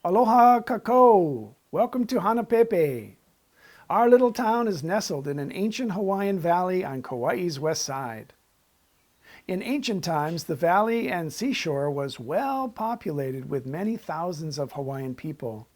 Aloha kako! Welcome to Hanapepe. Our little town is nestled in an ancient Hawaiian valley on Kauai's west side. In ancient times, the valley and seashore was well populated with many thousands of Hawaiian people.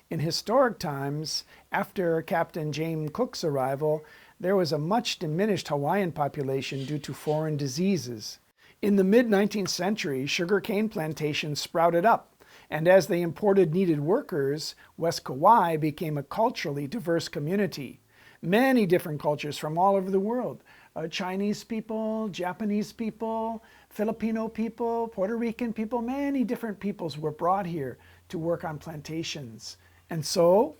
In historic times, after Captain James Cook's arrival, there was a much diminished Hawaiian population due to foreign diseases. In the mid-19th century, sugarcane plantations sprouted up, and as they imported needed workers, West Kauai became a culturally diverse community. Many different cultures from all over the world. Chinese people, Japanese people, Filipino people, Puerto Rican people, many different peoples were brought here to work on plantations. And so,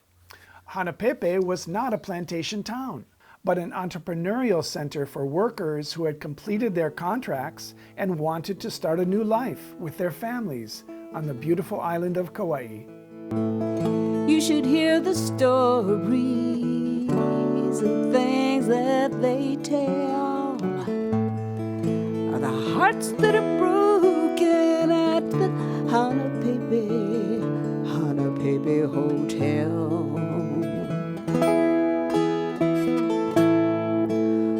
Hanapepe was not a plantation town, but an entrepreneurial center for workers who had completed their contracts and wanted to start a new life with their families on the beautiful island of Kauai. You should hear the stories and things that they tell, of the hearts that are broken at the Hanapepe Hotel.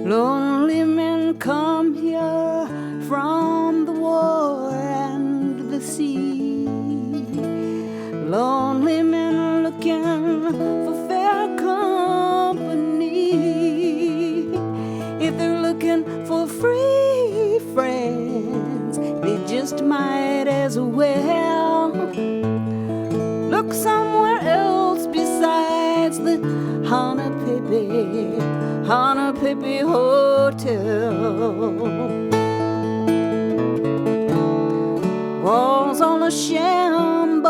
Lonely men come here from the war and the sea. Lonely men looking for fair company. If they're looking for free friends, they just might as well look somewhere else besides the Hanapepe Hotel. Walls on a shamble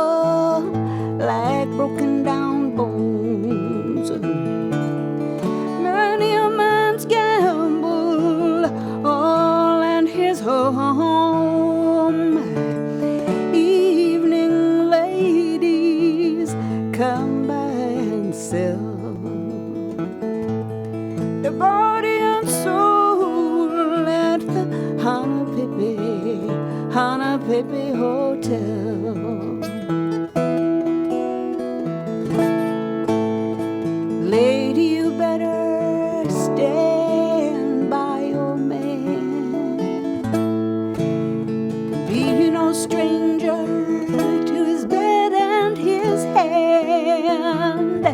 like broken down bones. Many a man's gamble, all and his home. Evening ladies come by and sell their body and soul at the Hanapepe Hotel. Lady, you better stand by your man. Be no stranger to his bed and his hand.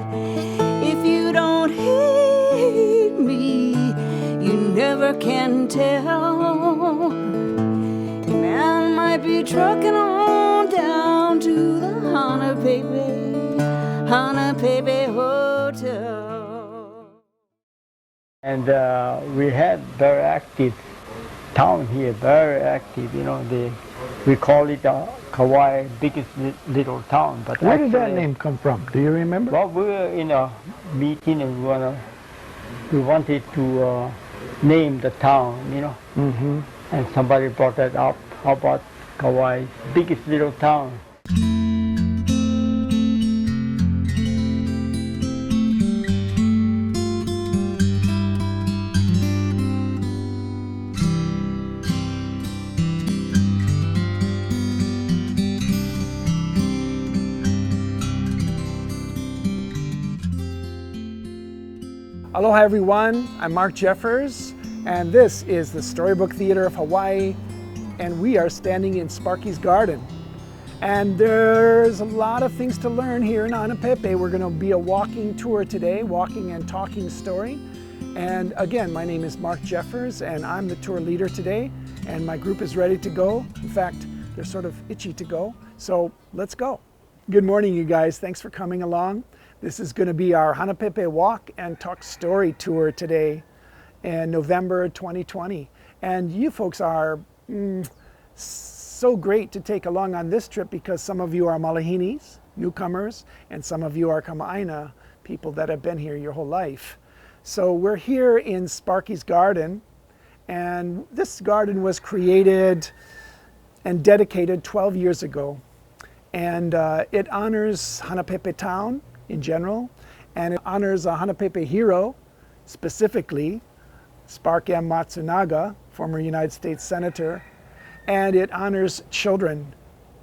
If you don't hate me, you never can tell. Your man might be trucking on down to the Hanapepe Hotel. And we had very active town here, very active. You know, we call it Kauai biggest little town. But Where did that name come from? Do you remember? Well, we were in a meeting and we wanted to name the town, you know. Mm-hmm. And somebody brought that up. How about Kauai biggest little town? Aloha everyone, I'm Mark Jeffers, and this is the Storybook Theatre of Hawaii, and we are standing in Sparky's garden. And there's a lot of things to learn here in Hanapepe. We're going to be a walking tour today, walking and talking story. And again, my name is Mark Jeffers, and I'm the tour leader today, and my group is ready to go. In fact, they're sort of itchy to go, so let's go. Good morning, you guys. Thanks for coming along. This is going to be our Hanapepe Walk and Talk Story Tour today in November 2020. And you folks are so great to take along on this trip because some of you are Malahinis, newcomers, and some of you are Kama'aina, people that have been here your whole life. So we're here in Sparky's garden, and this garden was created and dedicated 12 years ago. And it honors Hanapepe town in general, and it honors a Hanapepe hero, specifically Sparky Matsunaga, former United States Senator, and it honors children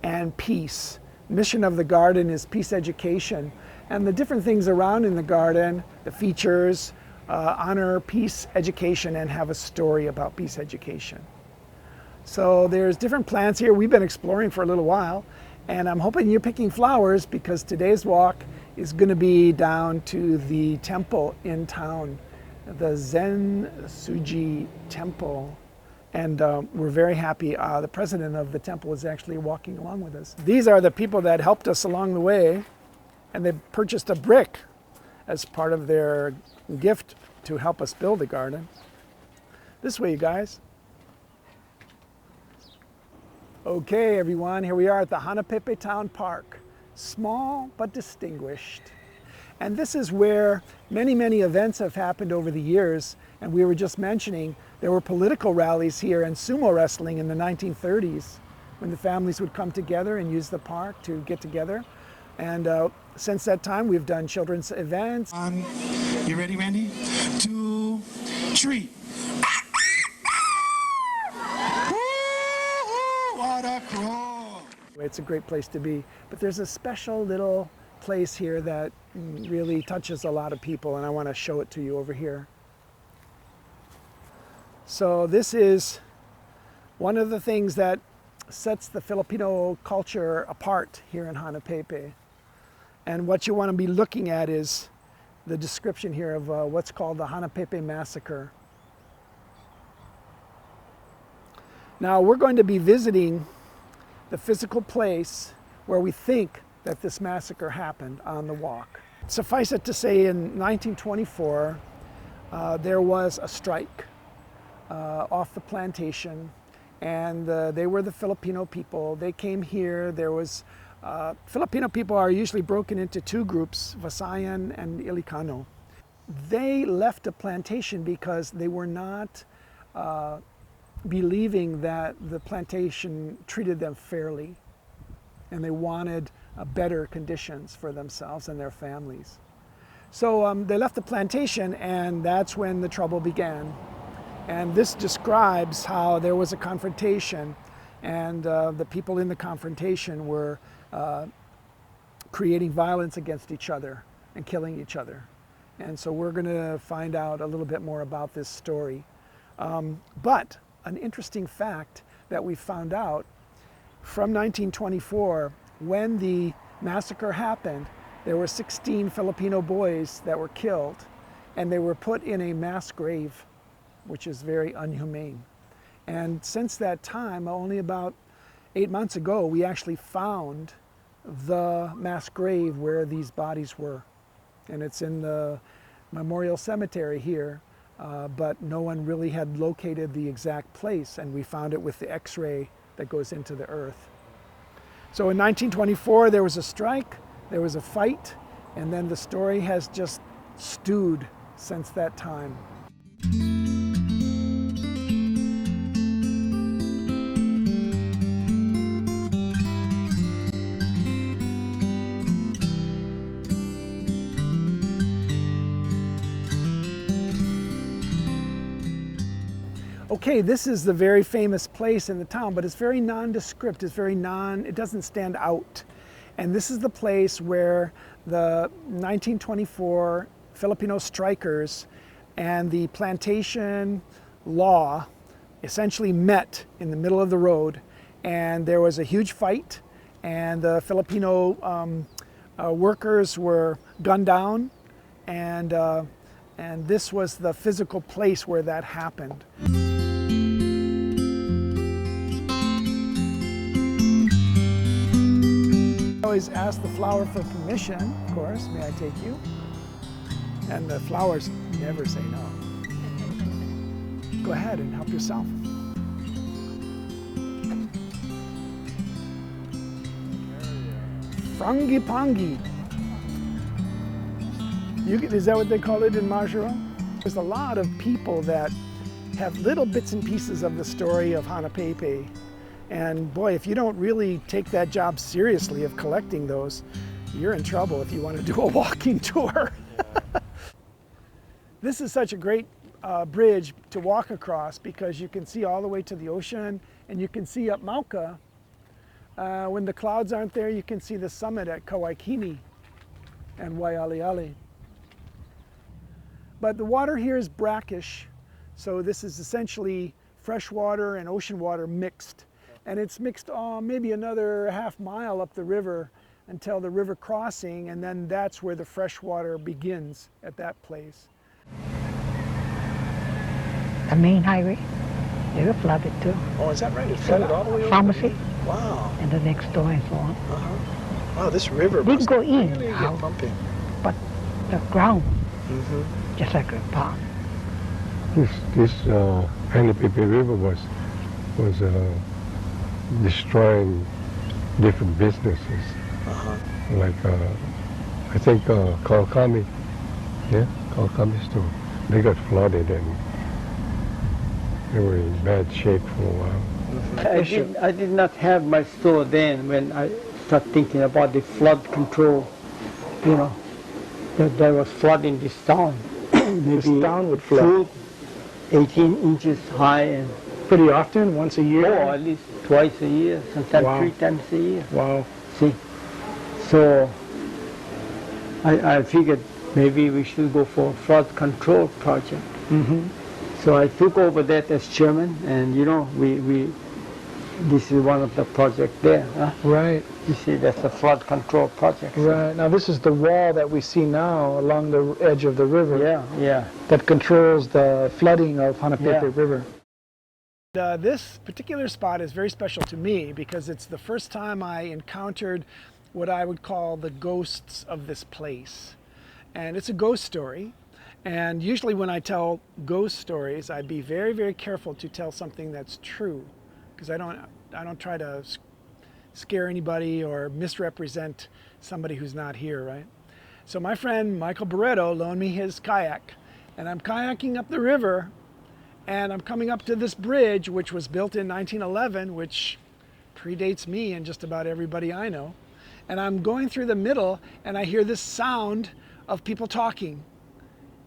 and peace mission of the garden is peace education. And the different things around in the garden, the features, honor peace education and have a story about peace education. So there's different plants here. We've been exploring for a little while, and I'm hoping you're picking flowers because today's walk is going to be down to the temple in town, the Zen Suji Temple. And we're very happy. The president of the temple is actually walking along with us. These are the people that helped us along the way, and they purchased a brick as part of their gift to help us build the garden. This way, you guys. Okay, everyone, here we are at the Hanapepe Town Park. Small but distinguished. And this is where many, many events have happened over the years. And we were just mentioning there were political rallies here and sumo wrestling in the 1930s when the families would come together and use the park to get together. And since that time, we've done children's events. You ready, Randy? 2, 3. What a crow! It's a great place to be. But there's a special little place here that really touches a lot of people, and I want to show it to you over here. So this is one of the things that sets the Filipino culture apart here in Hanapepe. And what you want to be looking at is the description here of what's called the Hanapepe Massacre. Now we're going to be visiting the physical place where we think that this massacre happened on the walk. Suffice it to say, in 1924, there was a strike off the plantation, and they were the Filipino people. They came here. There was Filipino people are usually broken into two groups, Visayan and Ilocano. They left the plantation because they were not believing that the plantation treated them fairly, and they wanted better conditions for themselves and their families. So they left the plantation, and that's when the trouble began. And this describes how there was a confrontation, and the people in the confrontation were creating violence against each other and killing each other. And so we're going to find out a little bit more about this story. But an interesting fact that we found out from 1924, when the massacre happened, there were 16 Filipino boys that were killed, and they were put in a mass grave, which is very inhumane. And since that time, only about 8 months ago, we actually found the mass grave where these bodies were. And it's in the memorial cemetery here, but no one really had located the exact place, and we found it with the X-ray that goes into the earth. So in 1924, there was a strike, there was a fight, and then the story has just stewed since that time. Okay, this is the very famous place in the town, but it's very nondescript, it doesn't stand out. And this is the place where the 1924 Filipino strikers and the plantation law essentially met in the middle of the road, and there was a huge fight, and the Filipino workers were gunned down, and this was the physical place where that happened. I always ask the flower for permission, of course. May I take you? And the flowers never say no. Go ahead and help yourself. Frangipangi. Is that what they call it in Majuro? There's a lot of people that have little bits and pieces of the story of Hanapepe. And boy, if you don't really take that job seriously of collecting those, you're in trouble if you want to do a walking tour. Yeah. This is such a great bridge to walk across because you can see all the way to the ocean, and you can see up Mauka When the clouds aren't there, you can see the summit at Kauai and Waialeale. But the water here is brackish, so this is essentially fresh water and ocean water mixed. And it's mixed maybe another half mile up the river until the river crossing, and then that's where the fresh water begins at that place. The main highway, they were flooded too. Oh, is that right? It's flooded all the way over? Pharmacy. Wow. And the next door and so on. Wow, this river Didn't must go in, really out. get pumping. But the ground, just like a pond. This Hanapepe River was destroying different businesses. Like I think Kawakami store, they got flooded and they were in bad shape for a while. I did not have my store then when I started thinking about the flood control. You know, that there was flood in this town. This town would flood? 18 inches high and Pretty often, once a year? oh, at least twice a year, sometimes Wow. 3 times a year. Wow. See, so I figured maybe we should go for a flood control project. So I took over that as chairman, and you know, this is one of the projects there. Huh? Right. You see, that's a flood control project. So, Right. Now this is the wall that we see now along the edge of the river yeah. that controls the flooding of Hanapepe Yeah. River. This particular spot is very special to me because it's the first time I encountered what I would call the ghosts of this place. And it's a ghost story. And usually when I tell ghost stories, I'd be very, very careful to tell something that's true, because I don't try to scare anybody or misrepresent somebody who's not here, right? So my friend Michael Barreto loaned me his kayak, and I'm kayaking up the river, and I'm coming up to this bridge, which was built in 1911, which predates me and just about everybody I know. And I'm going through the middle, and I hear this sound of people talking.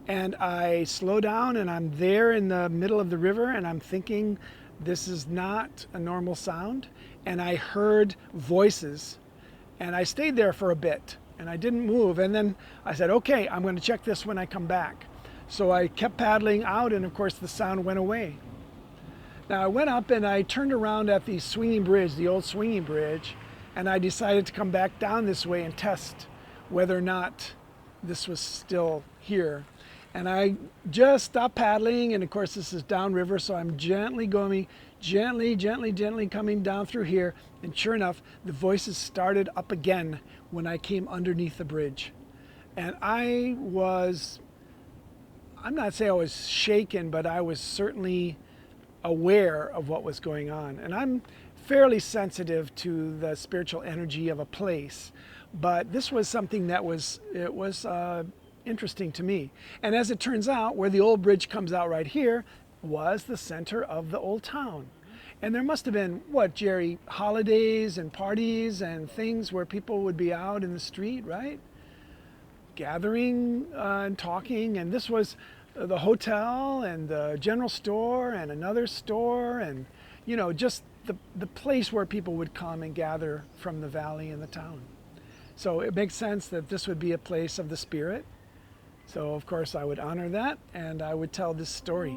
And I slow down, and I'm there in the middle of the river, and I'm thinking, this is not a normal sound. And I heard voices, and I stayed there for a bit, and I didn't move. And then I said, okay, I'm going to check this when I come back. So I kept paddling out, and of course the sound went away. Now I went up and I turned around at the swinging bridge, the old swinging bridge, and I decided to come back down this way and test whether or not this was still here. And I just stopped paddling, and of course this is downriver, so I'm gently going, gently coming down through here, and sure enough, the voices started up again when I came underneath the bridge. And I'm not saying I was shaken, but I was certainly aware of what was going on. And I'm fairly sensitive to the spiritual energy of a place, but this was something that was interesting to me. And as it turns out, where the old bridge comes out right here was the center of the old town. And there must have been, what, Jerry, holidays and parties and things where people would be out in the street, right? Gathering and talking, and this was the hotel and the general store and another store, and you know, just the place where people would come and gather from the valley and the town. So it makes sense that this would be a place of the spirit. So of course I would honor that, and I would tell this story.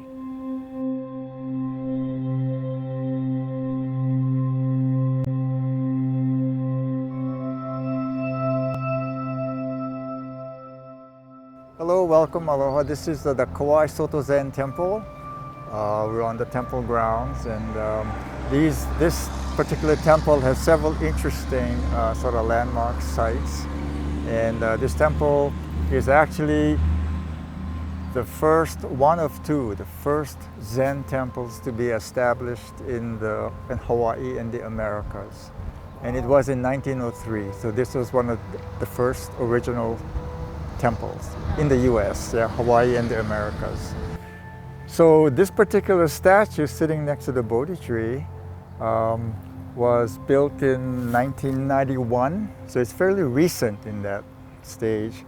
Hello, welcome, aloha. This is the Kauai Soto Zen Temple. We're on the temple grounds, and this particular temple has several interesting sort of landmark sites. And this temple is actually the first, one of two, the first Zen temples to be established in Hawaii and the Americas. And it was in 1903, so this was one of the first original temples in the US, Hawaii and the Americas. So this particular statue sitting next to the Bodhi tree was built in 1991, so it's fairly recent in that stage.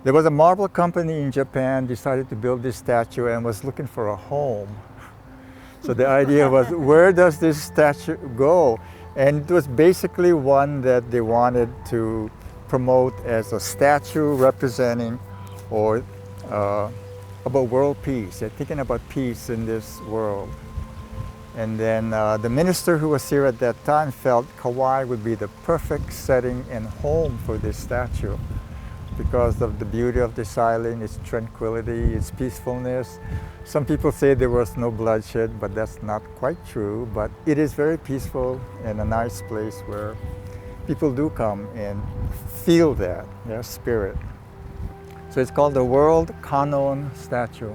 There was a marble company in Japan decided to build this statue and was looking for a home. So the idea was, where does this statue go? And it was basically one that they wanted to promote as a statue representing or about world peace. They're thinking about peace in this world. And then the minister who was here at that time felt Kauai would be the perfect setting and home for this statue because of the beauty of this island, its tranquility, its peacefulness. Some people say there was no bloodshed, but that's not quite true. But it is very peaceful and a nice place where people do come and feel that, their spirit. So it's called the World Kanon Statue.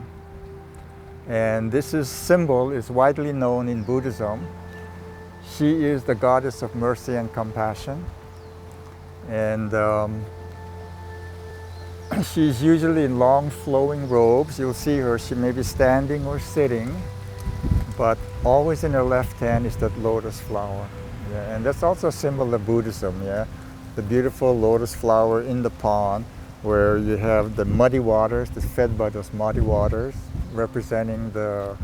And this symbol is widely known in Buddhism. She is the goddess of mercy and compassion. And she's usually in long flowing robes. You'll see her, she may be standing or sitting, but always in her left hand is that lotus flower. Yeah, and that's also a symbol of Buddhism, yeah? The beautiful lotus flower in the pond where you have the muddy waters, that's fed by those muddy waters, representing the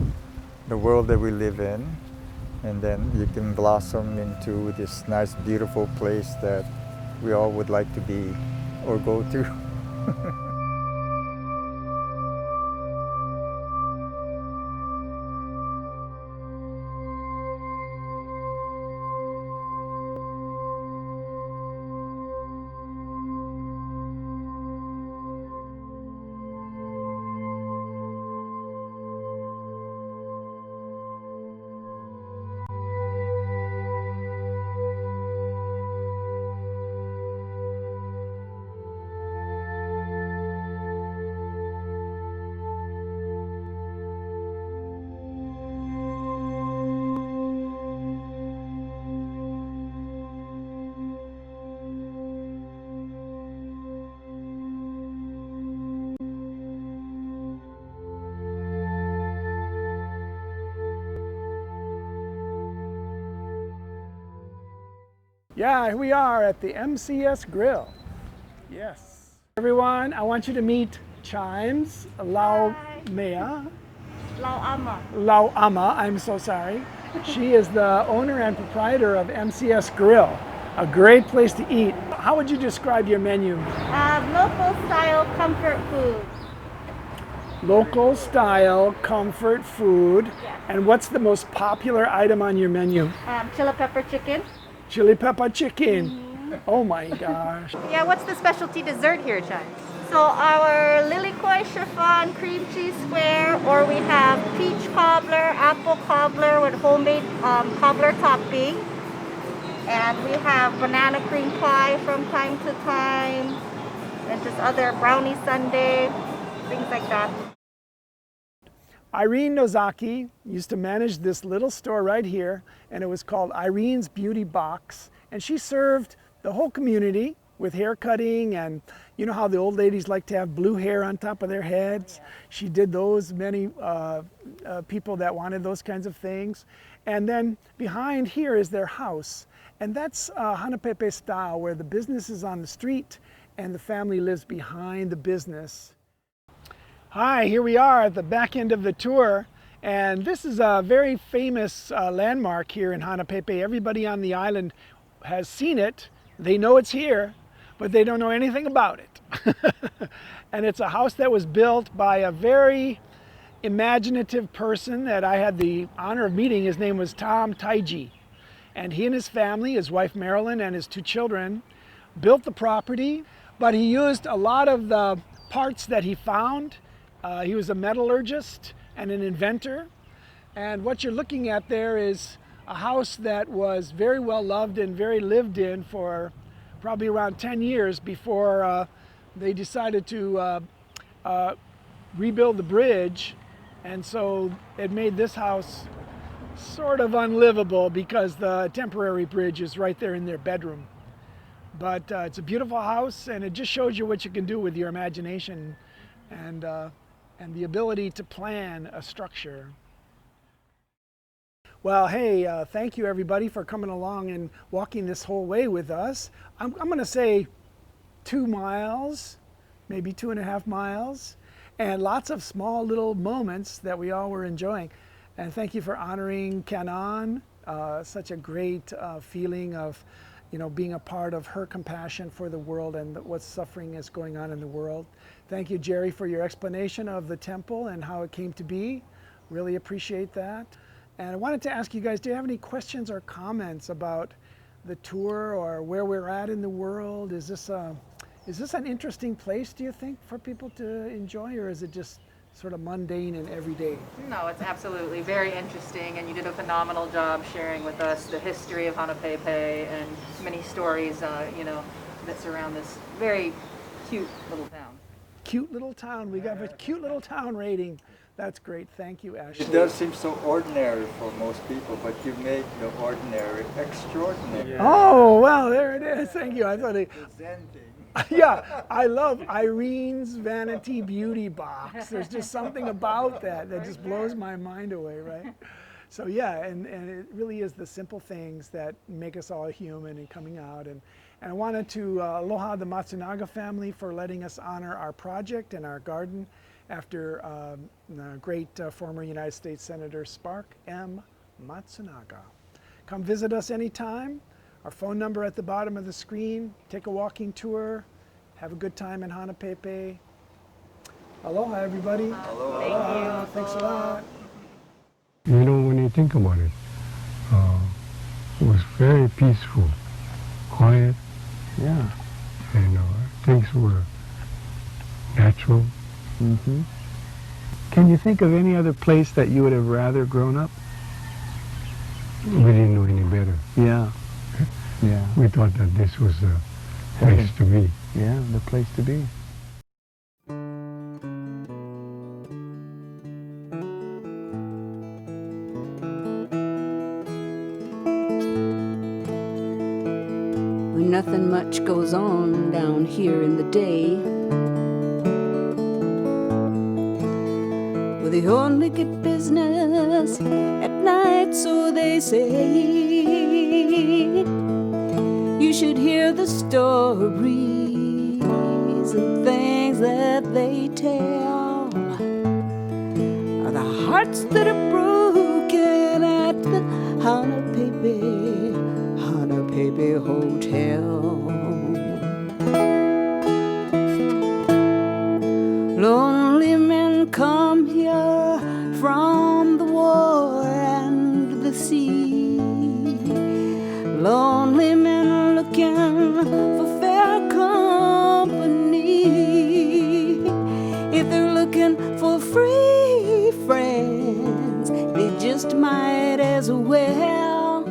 world that we live in. And then you can blossom into this nice, beautiful place that we all would like to be or go to. Yeah, here we are at the MCS Grill. Yes. Everyone, I want you to meet Chimes Lau Mea. Lau Ama, I'm so sorry. She is the owner and proprietor of MCS Grill, a great place to eat. How would you describe your menu? Local style comfort food. Local style comfort food. Yes. And what's the most popular item on your menu? Chili pepper chicken. Chili pepper chicken. Oh my gosh. Yeah, what's the specialty dessert here, Chai? So our lilikoi chiffon cream cheese square, or we have peach cobbler, apple cobbler with homemade cobbler topping. And we have banana cream pie from time to time. And just other brownie sundae, things like that. Irene Nozaki used to manage this little store right here, and it was called Irene's Beauty Box. And she served the whole community with hair cutting, and you know how the old ladies like to have blue hair on top of their heads. She did those, many people that wanted those kinds of things. And then behind here is their house. And that's Hanapepe style, where the business is on the street and the family lives behind the business. Hi, here we are at the back end of the tour, and this is a very famous landmark here in Hanapepe. Everybody on the island has seen it. They know it's here, but they don't know anything about it. And it's a house that was built by a very imaginative person that I had the honor of meeting. His name was Tom Taiji. And he and his family, his wife Marilyn and his 2 children, built the property, but he used a lot of the parts that he found. He was a metallurgist and an inventor. And what you're looking at there is a house that was very well loved and very lived in for probably around 10 years before they decided to rebuild the bridge. And so it made this house sort of unlivable because the temporary bridge is right there in their bedroom. But it's a beautiful house, and it just shows you what you can do with your imagination and the ability to plan a structure. Well, hey, thank you everybody for coming along and walking this whole way with us. I'm going to say 2 miles, maybe 2.5 miles, and lots of small little moments that we all were enjoying. And thank you for honoring Kanon such a great feeling of, being a part of her compassion for the world and what suffering is going on in the world. Thank you, Jerry, for your explanation of the temple and how it came to be. Really appreciate that. And I wanted to ask you guys, do you have any questions or comments about the tour or where we're at in the world? Is this an interesting place, do you think, for people to enjoy, or is it just sort of mundane and everyday? No, it's absolutely very interesting, and you did a phenomenal job sharing with us the history of Hanapepe and many stories, that surround this very cute little town. Cute little town. We got a cute little town rating. That's great. Thank you, Ashley. It does seem so ordinary for most people, but you made the ordinary extraordinary. Yeah. Oh, well, there it is. Thank you. I thought The Zen thing. yeah, I love Irene's Vanity Beauty Box. There's just something about that just blows my mind away, right? So yeah, and it really is the simple things that make us all human and coming out. And I wanted to aloha the Matsunaga family for letting us honor our project and our garden after the great former United States Senator Spark M. Matsunaga. Come visit us anytime. Our phone number at the bottom of the screen. Take a walking tour. Have a good time in Hanapepe. Aloha, everybody. Aloha. Aloha. Thanks a lot. When you think about it, it was very peaceful, quiet. Yeah. And things were natural. Mm-hmm. Can you think of any other place that you would have rather grown up? We didn't know any better. Yeah. Yeah. We thought that this was the place to be. Yeah, the place to be. When nothing much goes on down here in the day, well, they only get business at night, so they say. You should hear the stories and things that they tell of the hearts that are broken at the Hanapepe Hotel. Lonely men come here from the war and the sea. Lonely men looking for fair company. If they're looking for free friends, they just might as well.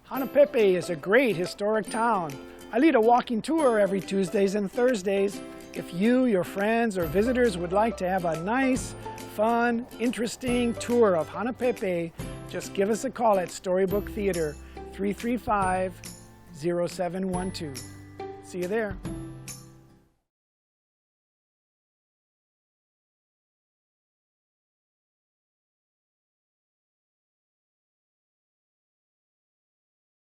Hanapepe is a great historic town. I lead a walking tour every Tuesdays and Thursdays. If you, your friends, or visitors would like to have a nice, fun, interesting tour of Hanapepe, just give us a call at Storybook Theatre, 335-0712. See you there.